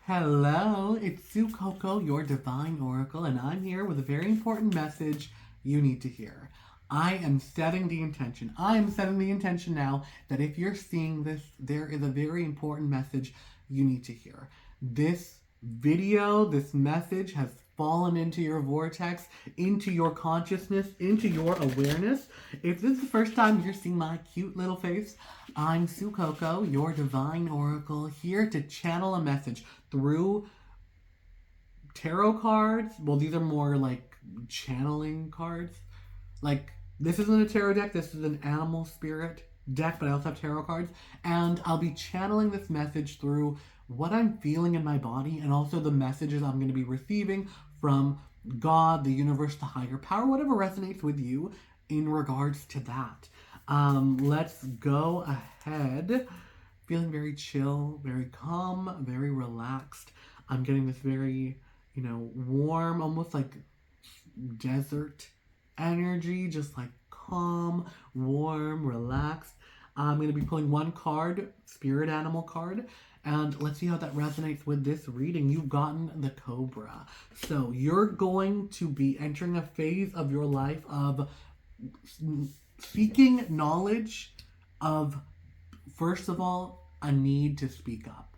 Hello, it's Sue Coco, your divine oracle, and I'm here with a very important message you need to hear. I am setting the intention. I am setting the intention now that if you're seeing this, there is a very important message you need to hear. This video, this message has fallen into your vortex, into your consciousness, into your awareness. If this is the first time you're seeing my cute little face, I'm Sue Coco, your divine oracle, here to channel a message through tarot cards. Well, these are more like channeling cards. Like, this isn't a tarot deck, this is an animal spirit deck, but I also have tarot cards. And I'll be channeling this message through what I'm feeling in my body and also the messages I'm going to be receiving from God, the universe, the higher power, whatever resonates with you in regards to that. Let's go ahead. Feeling very chill, very calm, very relaxed. I'm getting this very, warm, almost like desert energy, just like calm, warm, relaxed. I'm going to be pulling one card, spirit animal card, and let's see how that resonates with this reading. You've gotten the Cobra. So you're going to be entering a phase of your life of seeking knowledge of, first of all, a need to speak up.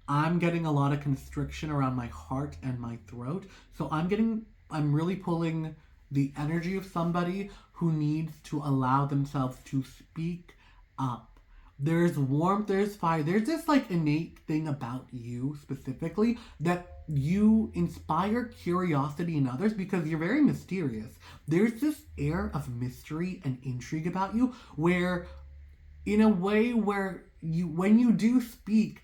I'm getting a lot of constriction around my heart and my throat. So I'm really pulling the energy of somebody who needs to allow themselves to speak up. There's warmth, there's fire, there's this like innate thing about you specifically that you inspire curiosity in others because you're very mysterious. There's this air of mystery and intrigue about you where, in a way where when you do speak,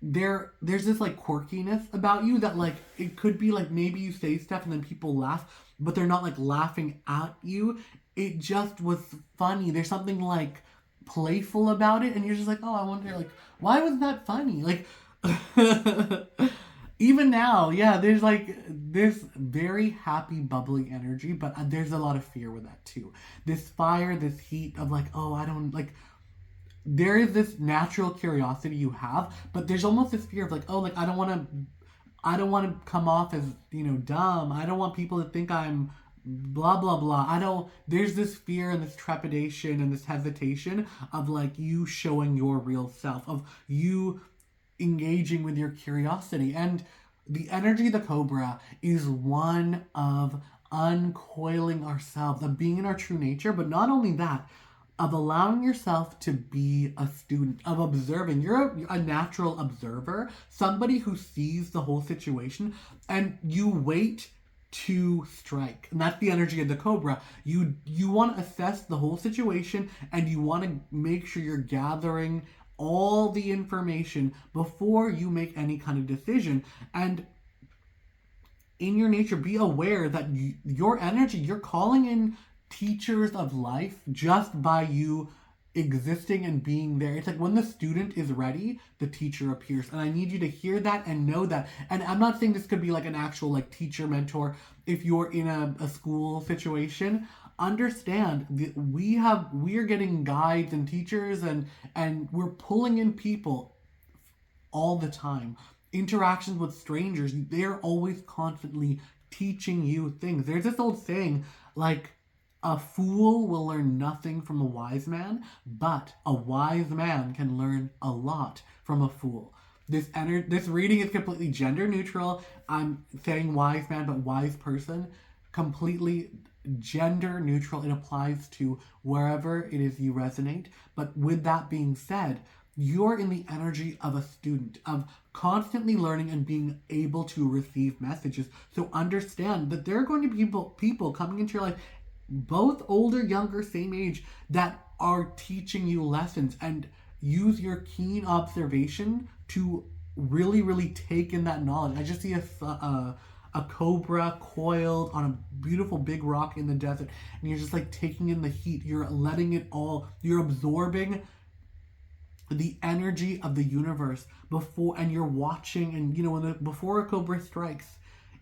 there's this like quirkiness about you that like it could be like maybe you say stuff and then people laugh, but they're not like laughing at you. It just was funny. There's something like playful about it, and you're just like, oh, I wonder like why was that funny? Like even now, yeah, there's like this very happy, bubbly energy, but there's a lot of fear with that too. This fire, this heat of like, oh, I don't like. There is this natural curiosity you have, but there's almost this fear of like, oh, like I don't want to come off as, dumb. I don't want people to think I'm blah blah blah. There's this fear and this trepidation and this hesitation of like you showing your real self, of you engaging with your curiosity. And the energy of the Cobra is one of uncoiling ourselves, of being in our true nature, but not only that, of allowing yourself to be a student, of observing. You're a natural observer, somebody who sees the whole situation, and you wait to strike. And that's the energy of the Cobra. You want to assess the whole situation, and you want to make sure you're gathering all the information before you make any kind of decision. And in your nature, be aware that your energy, you're calling in teachers of life just by you existing and being there. It's like when the student is ready, the teacher appears. And I need you to hear that and know that. And I'm not saying this could be like an actual like teacher mentor. If you're in a school situation, understand that we are getting guides and teachers and we're pulling in people all the time. Interactions with strangers, they're always constantly teaching you things. There's this old saying like, a fool will learn nothing from a wise man, but a wise man can learn a lot from a fool. This reading is completely gender neutral. I'm saying wise man, but wise person. Completely gender neutral. It applies to wherever it is you resonate. But with that being said, you're in the energy of a student, of constantly learning and being able to receive messages. So understand that there are going to be people coming into your life, both older, younger, same age, that are teaching you lessons, and use your keen observation to really, really take in that knowledge. I just see a cobra coiled on a beautiful big rock in the desert, and you're just like taking in the heat. You're letting it all, you're absorbing the energy of the universe before, and you're watching, and before a cobra strikes,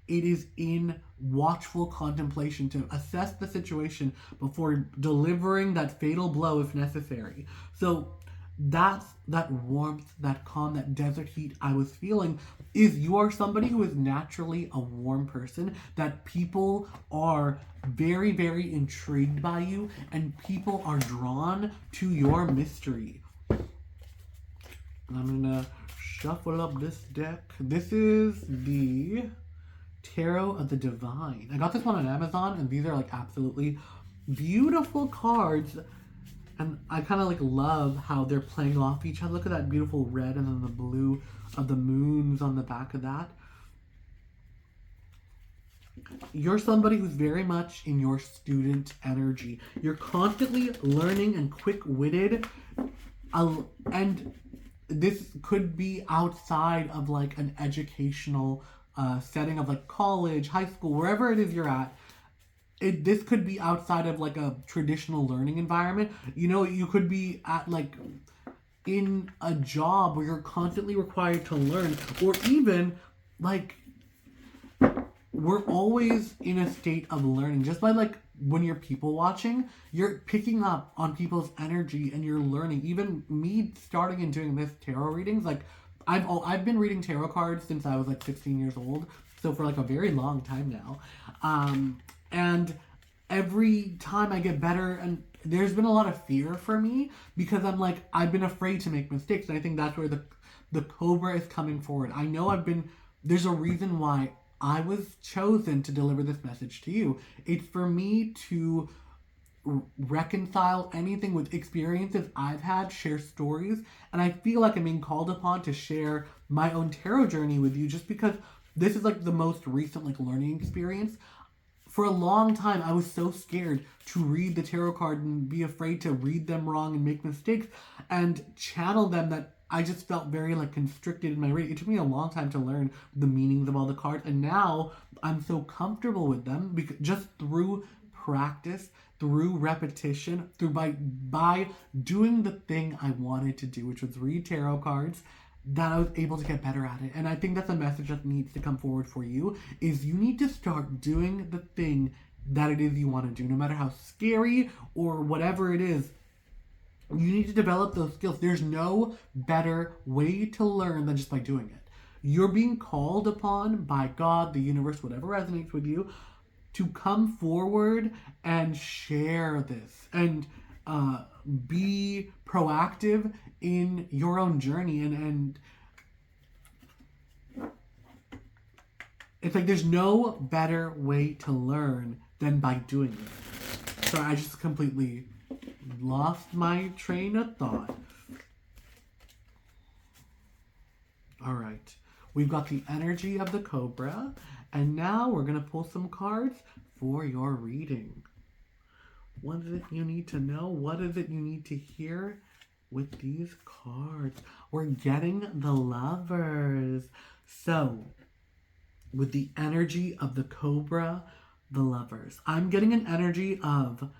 it is in watchful contemplation to assess the situation before delivering that fatal blow if necessary. So That's that warmth, that calm, that desert heat I was feeling. Is you are somebody who is naturally a warm person, that people are very, very intrigued by you, and people are drawn to your mystery. I'm gonna shuffle up this deck. This is the Tarot of the Divine. I got this one on Amazon, and these are like absolutely beautiful cards. And I kind of like love how they're playing off each other. Look at that beautiful red and then the blue of the moons on the back of that. You're somebody who's very much in your student energy. You're constantly learning and quick-witted. And this could be outside of like an educational setting of like college, high school, wherever it is you're at. This could be outside of like a traditional learning environment. You know, you could be at like in a job where you're constantly required to learn, or even like we're always in a state of learning just by like when you're people watching, you're picking up on people's energy and you're learning. Even me starting and doing this tarot readings, like I've been reading tarot cards since I was like 16 years old, so for like a very long time now. And every time I get better, and there's been a lot of fear for me because I'm like I've been afraid to make mistakes, and I think that's where the Cobra is coming forward. I know there's a reason why I was chosen to deliver this message to you. It's for me to reconcile anything with experiences I've had, share stories, and I feel like I'm being called upon to share my own tarot journey with you just because this is like the most recent like learning experience. For a long time, I was so scared to read the tarot card and be afraid to read them wrong and make mistakes and channel them, that I just felt very like constricted in my reading. It took me a long time to learn the meanings of all the cards, and now I'm so comfortable with them because just through practice, through repetition, through by doing the thing I wanted to do, which was read tarot cards, that I was able to get better at it. And I think that's a message that needs to come forward for you, is you need to start doing the thing that it is you want to do, no matter how scary or whatever it is. You need to develop those skills. There's no better way to learn than just by doing it. You're being called upon by God, the universe, whatever resonates with you, to come forward and share this and be proactive in your own journey. And it's like there's no better way to learn than by doing it. So I just completely lost my train of thought. All right, we've got the energy of the Cobra, and now we're going to pull some cards for your reading. What is it you need to know? What is it you need to hear with these cards? We're getting the Lovers. So, with the energy of the Cobra, the Lovers, I'm getting an energy of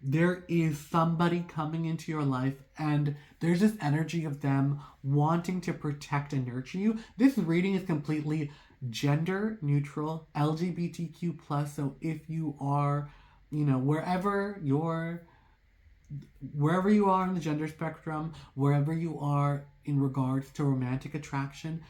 there is somebody coming into your life, and there's this energy of them wanting to protect and nurture you. This reading is completely gender neutral, LGBTQ plus. So if you are, you know, wherever you are in the gender spectrum, wherever you are in regards to romantic attraction,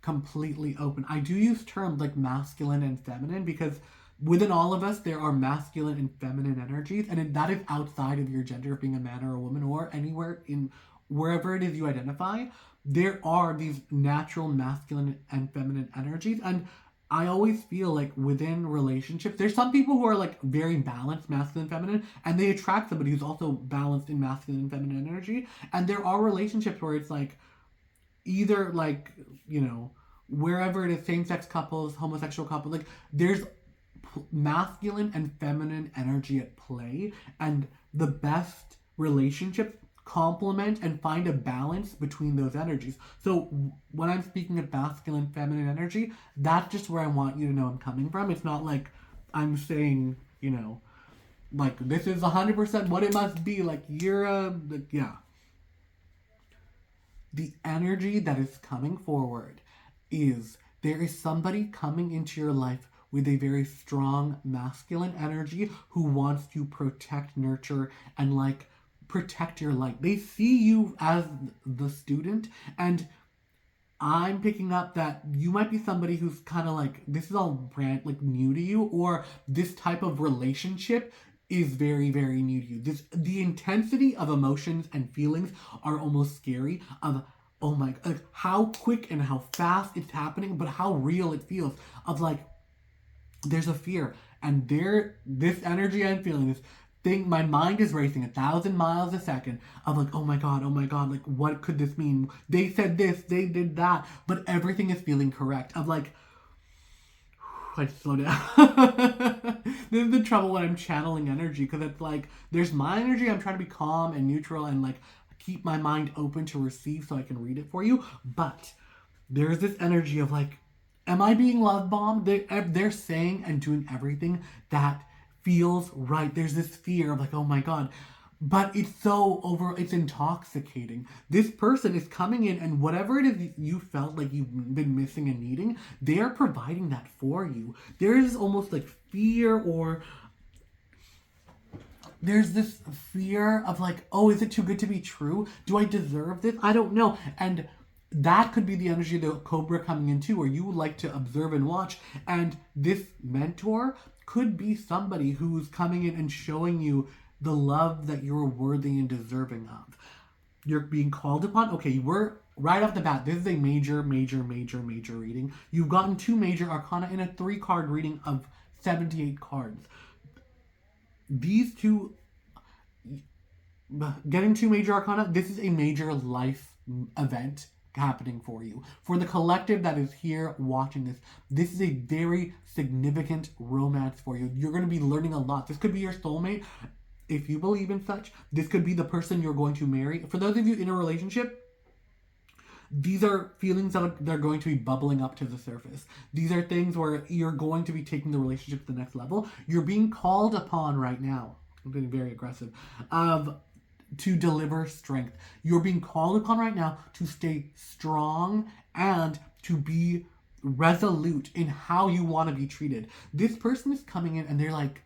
completely open. I do use terms like masculine and feminine because within all of us, there are masculine and feminine energies, and that is outside of your gender, being a man or a woman, or anywhere in wherever it is you identify. There are these natural masculine and feminine energies, and I always feel like within relationships, there's some people who are like very balanced, masculine, feminine, and they attract somebody who's also balanced in masculine and feminine energy. And there are relationships where it's like either like, you know, wherever it is, same-sex couples, homosexual couples, like there's masculine and feminine energy at play, and the best relationships complement and find a balance between those energies. So when I'm speaking of masculine feminine energy, that's just where I want you to know I'm coming from. It's not like I'm saying, you know, like this is 100% what it must be, like you're yeah. The energy that is coming forward is there is somebody coming into your life with a very strong masculine energy who wants to protect, nurture, and like protect your light. They see you as the student, and I'm picking up that you might be somebody who's kind of like, this is all brand like new to you, or this type of relationship is very, very new to you. The intensity of emotions and feelings are almost scary. Of, oh my, like how quick and how fast it's happening, but how real it feels. Of like, there's a fear, and this energy I'm feeling, this thing, my mind is racing 1,000 miles a second of like, oh my god, like what could this mean? They said this, they did that, but everything is feeling correct. Of like, I slow down. This is the trouble when I'm channeling energy, because it's like there's my energy. I'm trying to be calm and neutral and like keep my mind open to receive so I can read it for you. But there's this energy of like, am I being love bombed? They're saying and doing everything that feels right. There's this fear of like, oh my god. But it's intoxicating. This person is coming in, and whatever it is you felt like you've been missing and needing, they are providing that for you. There is almost like fear, or there's this fear of like, oh, is it too good to be true? Do I deserve this? I don't know. And that could be the energy of the Cobra coming in too, where you would like to observe and watch. And this mentor could be somebody who's coming in and showing you the love that you're worthy and deserving of. You're being called upon. Okay, we're right off the bat. This is a major reading. You've gotten 2 major arcana in a 3-card reading of 78 cards. These two, getting 2 major arcana, this is a major life event happening for you. For the collective that is here watching this is a very significant romance for you. You're going to be learning a lot. This could be your soulmate. If you believe in such, this could be the person you're going to marry. For those of you in a relationship, these are feelings that they're going to be bubbling up to the surface. These are things where you're going to be taking the relationship to the next level. You're being called upon right now. I'm getting very aggressive. To deliver strength. You're being called upon right now to stay strong and to be resolute in how you want to be treated. This person is coming in and they're like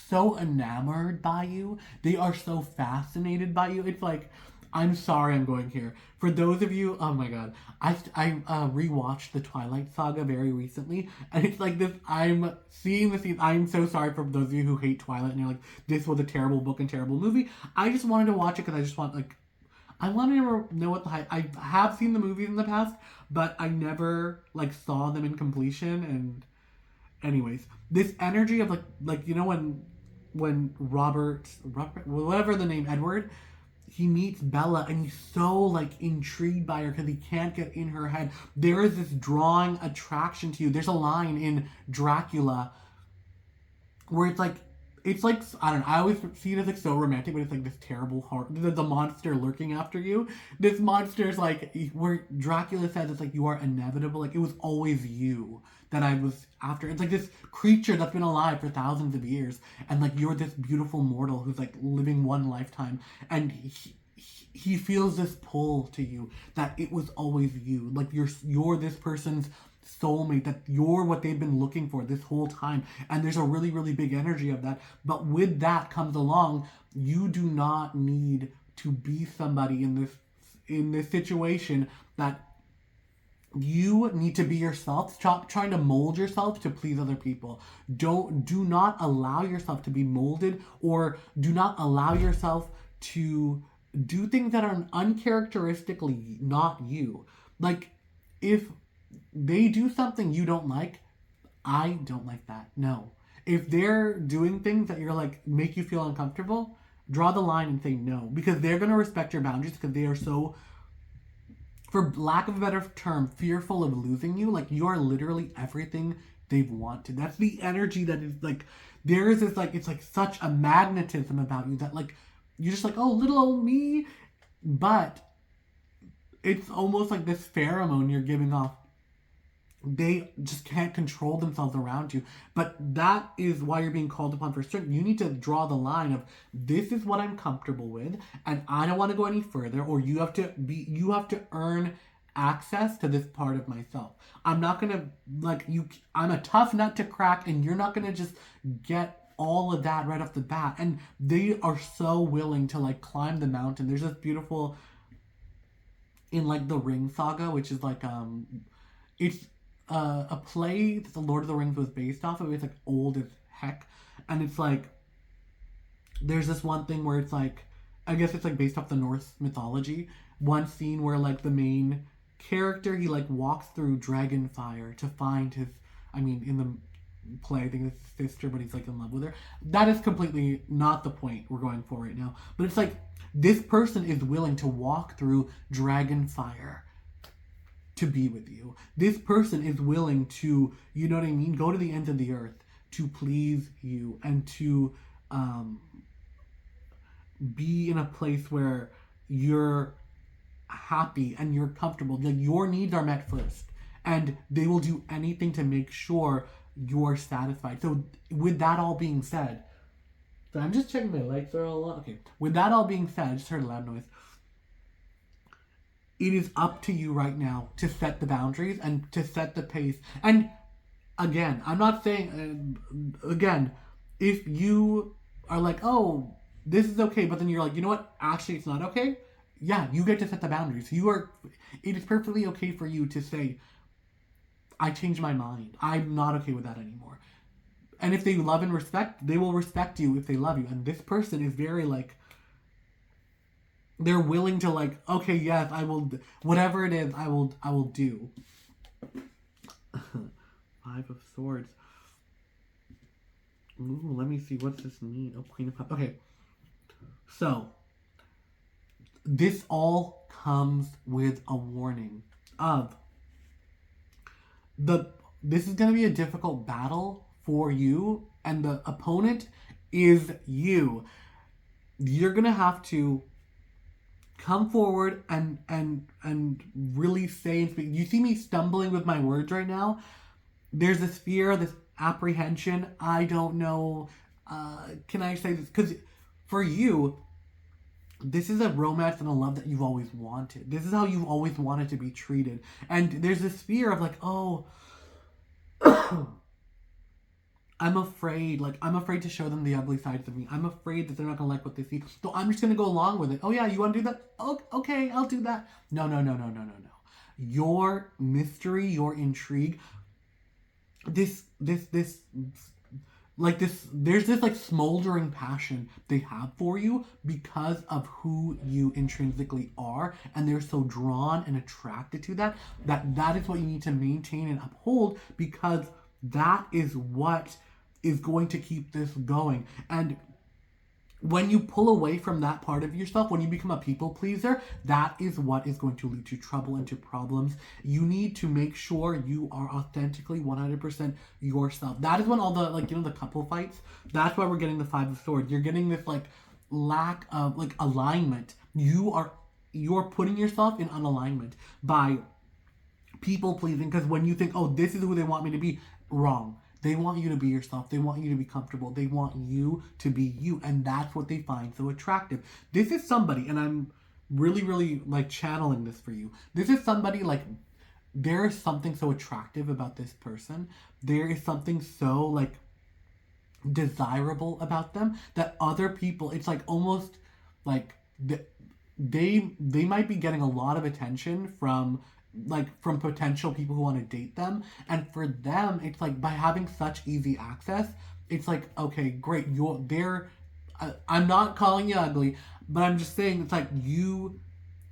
so enamored by you. They are so fascinated by you. It's like, I'm sorry I'm going here. For those of you, oh my god, I rewatched the Twilight Saga very recently, and it's like this, I'm seeing the scene. I'm so sorry for those of you who hate Twilight and you're like, this was a terrible book and terrible movie. I just wanted to watch it because I just want, like, I wanted to know what the hype. I have seen the movies in the past, but I never, like, saw them in completion. And anyways, this energy of like you know when Robert, whatever the name, Edward, he meets Bella and he's so like intrigued by her because he can't get in her head. There is this drawing attraction to you. There's a line in Dracula where it's like, I don't know, I always see it as like so romantic, but it's like this terrible heart. The monster lurking after you. This monster is like, where Dracula says it's like, you are inevitable. Like, it was always you that I was after. It's like this creature that's been alive for thousands of years, and like you're this beautiful mortal who's like living one lifetime, and he feels this pull to you that it was always you. Like you're this person's soulmate, that you're what they've been looking for this whole time. And there's a really, really big energy of that. But with that comes along, you do not need to be somebody in this situation. That you need to be yourself. Stop trying to mold yourself to please other people. Do not allow yourself to be molded, or do not allow yourself to do things that are uncharacteristically not you. Like, if they do something you don't like, I don't like that. No. If they're doing things that you're like, make you feel uncomfortable, draw the line and say no. Because they're going to respect your boundaries, because they are so, for lack of a better term, fearful of losing you. Like, you are literally everything they've wanted. That's the energy that is like, there is this like, it's like such a magnetism about you that like, you're just like, oh, little old me. But it's almost like this pheromone you're giving off. They just can't control themselves around you. But that is why you're being called upon for strength. You need to draw the line of, this is what I'm comfortable with, and I don't want to go any further. Or you have to earn access to this part of myself. I'm not gonna I'm a tough nut to crack, and you're not gonna just get all of that right off the bat, and they are so willing to like climb the mountain. There's this beautiful in like the Ring Saga, which is like it's a play that the Lord of the Rings was based off of. It's like old as heck, and it's like there's this one thing where it's like I guess it's like based off the Norse mythology. One scene where like the main character he like walks through dragon fire to find his. I mean, in the play, I think it's his sister, but he's like in love with her. That is completely not the point we're going for right now. But it's like this person is willing to walk through dragon fire to be with you. This person is willing to, you know what I mean, go to the ends of the earth to please you and to be in a place where you're happy and you're comfortable. Like your needs are met first, and they will do anything to make sure you're satisfied. So with that all being said, so I'm just checking my lights are all on. Okay. With that all being said, I just heard a loud noise. It is up to you right now to set the boundaries and to set the pace. And again, I'm not saying, again, if you are like, oh, this is okay, but then you're like, you know what? Actually, it's not okay. Yeah, you get to set the boundaries. It is perfectly okay for you to say, I changed my mind. I'm not okay with that anymore. And if they love and respect, they will respect you if they love you. And this person is very like, they're willing to like, okay, yes, I will, whatever it is, I will do. Five of Swords. Ooh, let me see, what's this mean? Oh, Queen of Cups. Okay. So, this all comes with a warning of this is going to be a difficult battle for you, and the opponent is you. You're going to have to come forward and really say and speak. You see me stumbling with my words right now? There's this fear, this apprehension. I don't know. Can I say this? Because for you, this is a romance and a love that you've always wanted. This is how you've always wanted to be treated. And there's this fear of like, oh, I'm afraid to show them the ugly sides of me. I'm afraid that they're not going to like what they see. So I'm just going to go along with it. Oh yeah, you want to do that? Oh, okay, I'll do that. No. Your mystery, your intrigue, there's this like smoldering passion they have for you because of who you intrinsically are, and they're so drawn and attracted to that is what you need to maintain and uphold, because that is what is going to keep this going. And when you pull away from that part of yourself, when you become a people pleaser, that is what is going to lead to trouble and to problems. You need to make sure you are authentically 100% yourself. That is when all the, like, you know, the couple fights, that's why we're getting the Five of Swords. You're getting this, like, lack of, like, alignment. You're putting yourself in unalignment by people pleasing, because when you think, oh, this is who they want me to be, wrong. They want you to be yourself. They want you to be comfortable. They want you to be you. And that's what they find so attractive. This is somebody, and I'm really, really like channeling this for you. This is somebody like, there is something so attractive about this person. There is something so like desirable about them that other people, it's like almost like they might be getting a lot of attention from potential people who want to date them, and for them it's like, by having such easy access, it's like, okay, great, I'm not calling you ugly, but I'm just saying it's like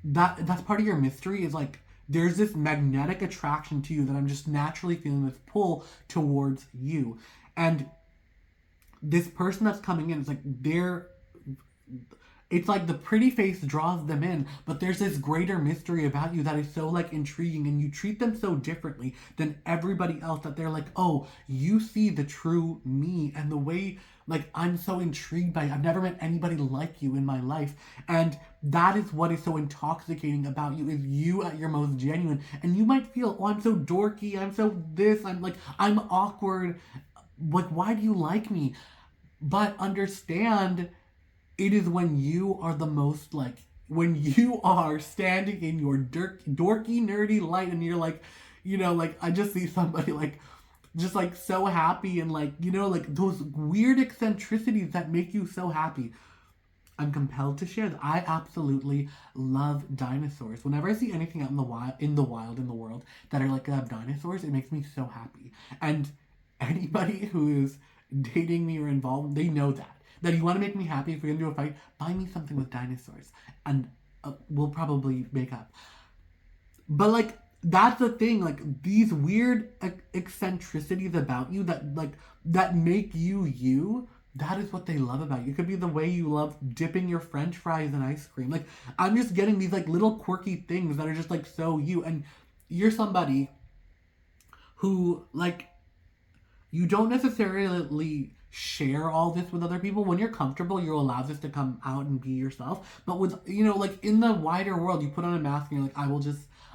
that's part of your mystery, is like there's this magnetic attraction to you that I'm just naturally feeling this pull towards you. And this person that's coming in is like, it's like the pretty face draws them in, but there's this greater mystery about you that is so like intriguing, and you treat them so differently than everybody else that they're like, oh, you see the true me, and the way, like, I'm so intrigued by you. I've never met anybody like you in my life. And that is what is so intoxicating about you, is you at your most genuine. And you might feel, oh, I'm so dorky, I'm so this, I'm awkward, like, why do you like me? But understand, it is when you are the most, like, when you are standing in your dorky, nerdy light, and you're like, you know, like, I just see somebody, like, just like so happy and like, you know, like those weird eccentricities that make you so happy. I'm compelled to share that I absolutely love dinosaurs. Whenever I see anything out in the world that are like dinosaurs, it makes me so happy. And anybody who is dating me or involved, they know that. That you want to make me happy. If we're gonna do a fight, buy me something with dinosaurs, and we'll probably make up. But like that's the thing, like these weird eccentricities about you that like that make you you. That is what they love about you. It could be the way you love dipping your French fries in ice cream. Like I'm just getting these like little quirky things that are just like so you, and you're somebody who like you don't necessarily share all this with other people. When you're comfortable, you'll allow this to come out and be yourself. But with, you know, like in the wider world, you put on a mask and you're like,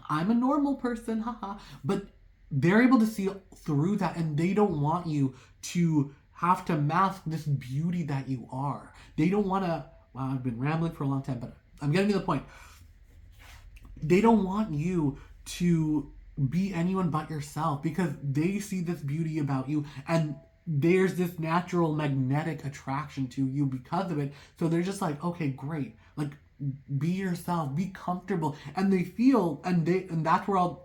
I'm a normal person, haha. But they're able to see through that, and they don't want you to have to mask this beauty that you are. They don't want to, wow, I've been rambling for a long time, but I'm getting to the point. They don't want you to be anyone but yourself because they see this beauty about you, and there's this natural magnetic attraction to you because of it. So they're just like, okay, great. Like be yourself, be comfortable. And they feel, and that's where I'll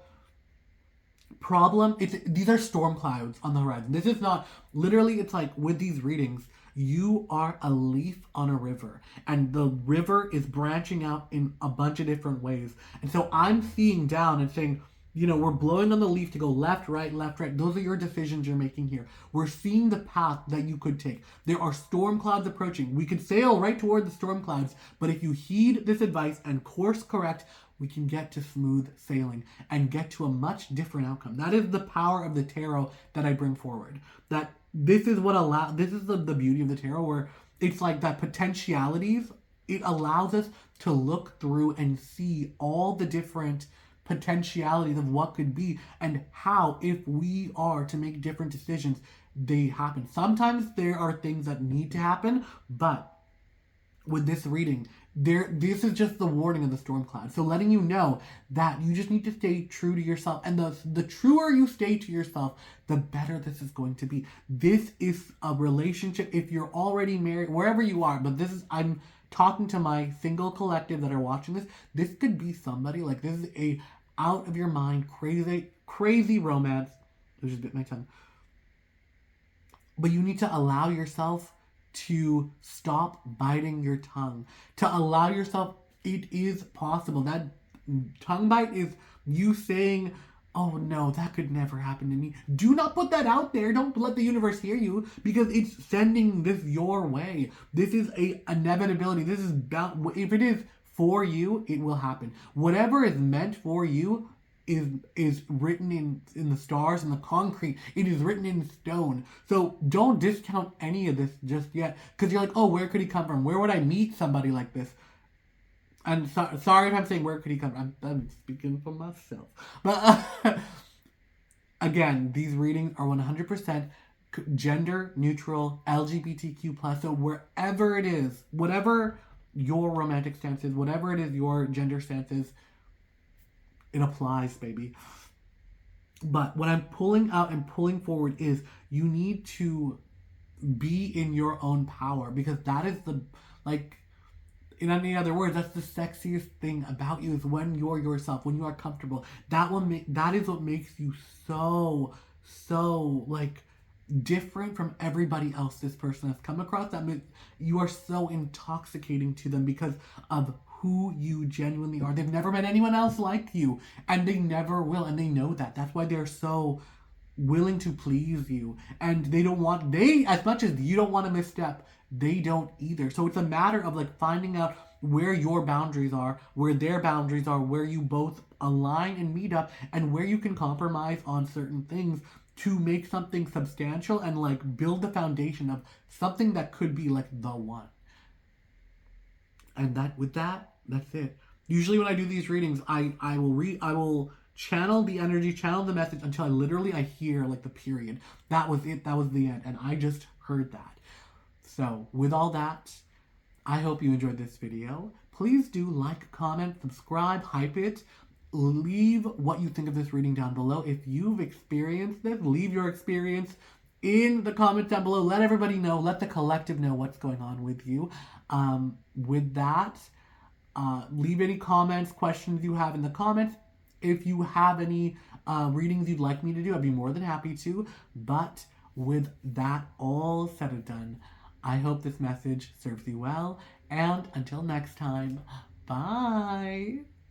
problem, it's these are storm clouds on the horizon. This is not literally, it's like with these readings, you are a leaf on a river, and the river is branching out in a bunch of different ways. And so I'm seeing down and saying, you know, we're blowing on the leaf to go left, right, left, right. Those are your decisions you're making here. We're seeing the path that you could take. There are storm clouds approaching. We could sail right toward the storm clouds, but if you heed this advice and course correct, we can get to smooth sailing and get to a much different outcome. That is the power of the tarot that I bring forward. That this is the beauty of the tarot, where it's like that potentialities, it allows us to look through and see all the different potentialities of what could be, and how, if we are to make different decisions, they happen. Sometimes there are things that need to happen, but with this reading, this is just the warning of the storm cloud. So letting you know that you just need to stay true to yourself, and the truer you stay to yourself, the better this is going to be. This is a relationship, if you're already married, wherever you are, but I'm talking to my single collective that are watching this. This could be somebody, like this is a out of your mind crazy romance. I just bit my tongue. But you need to allow yourself to stop biting your tongue, to allow yourself, it is possible. That tongue bite is you saying, oh no, that could never happen to me. Do not put that out there. Don't let the universe hear you, because it's sending this your way. This is a inevitability. This is bound. If it is for you, it will happen. Whatever is meant for you is written in the stars and the concrete. It is written in stone. So don't discount any of this just yet, because you're like, oh, where could he come from? Where would I meet somebody like this? And sorry if I'm saying where could he come from. I'm speaking for myself. But again, these readings are 100% gender neutral, LGBTQ+. So wherever it is, whatever your romantic stance is, whatever it is your gender stance is, it applies, baby. But what I'm pulling out and pulling forward is you need to be in your own power, because that is the, like, in any other words, that's the sexiest thing about you, is when you're yourself, when you are comfortable. That is what makes you so like different from everybody else this person has come across. That means you are so intoxicating to them because of who you genuinely are. They've never met anyone else like you, and they never will, and they know that. That's why they're so willing to please you, and as much as you don't want to misstep, they don't either. So it's a matter of like finding out where your boundaries are, where their boundaries are, where you both align and meet up, and where you can compromise on certain things to make something substantial and like build the foundation of something that could be like the one. And that's it. Usually when I do these readings, I will channel the energy, channel the message until I hear like the period. That was it. That was the end. And I just heard that. So with all that, I hope you enjoyed this video. Please do like, comment, subscribe, hype it. leave what you think of this reading down below. If you've experienced this, leave your experience in the comments down below. Let everybody know, let the collective know what's going on with you. With that, leave any comments, questions you have in the comments. If you have any readings you'd like me to do, I'd be more than happy to. But with that all said and done, I hope this message serves you well. And until next time, bye.